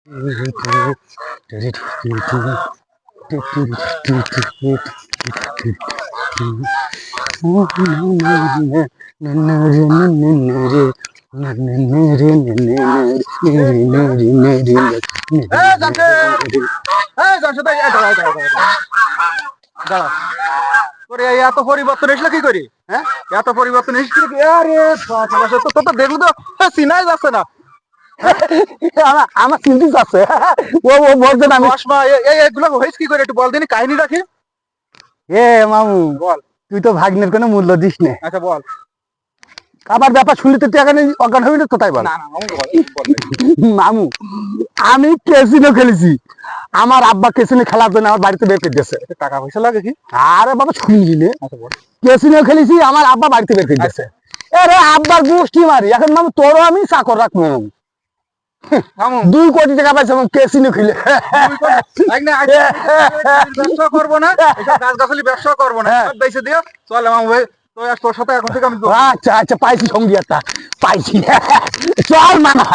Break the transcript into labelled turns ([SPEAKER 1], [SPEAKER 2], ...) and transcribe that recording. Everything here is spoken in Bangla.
[SPEAKER 1] এত পরিবর্তন এসলো কি করি? হ্যাঁ, এত পরিবর্তন এসেছিল কি? আরে তো দেখলো তো চিনাই যাচ্ছে না।
[SPEAKER 2] আমার চিন্তিত আছে ও ও বলছে না আমি
[SPEAKER 1] চশমা এগুলো হয়েছে কি করে একটু বল দিনি, কাহিনী রাখি।
[SPEAKER 2] এ মামু
[SPEAKER 1] বল।
[SPEAKER 2] তুই তো ভাগ্নের কোনো মূল্য দিস না।
[SPEAKER 1] আচ্ছা বল।
[SPEAKER 2] আবার ব্যাপার শুনলি তো তুই এখানে অজ্ঞান হবি না তো, তাই বল।
[SPEAKER 1] না না মামু বল, বল।
[SPEAKER 2] মামু আমি ক্যাসিনো খেলেছি, আমার আব্বা ক্যাসিনো খেলার জন্য আমার বাড়িতে বের করে দিয়েছে।
[SPEAKER 1] টাকা পয়সা লাগে কি?
[SPEAKER 2] আরে বাবা শুনলি নে,
[SPEAKER 1] আচ্ছা বল।
[SPEAKER 2] ক্যাসিনো খেলেছি, আমার আব্বা বাড়িতে বের করে দিয়েছে। আরে আব্বার গোষ্ঠী মারি এখন মামু, তোরও আমি চাকর রাখবো মামু।
[SPEAKER 1] মামু
[SPEAKER 2] 2 কোটি টাকা পাইছে মামু ক্যাসিনো খেলে।
[SPEAKER 1] ব্যবসা করবো না, এসব গাছগাছালি ব্যবসা করবো না, সব বেঁচে দিও। চল মামু ভাই, তোর সাথে এখন থেকে আমি
[SPEAKER 2] আচ্ছা আচ্ছা পাইছি সঙ্গী একটা, পাইছি। চল মামা।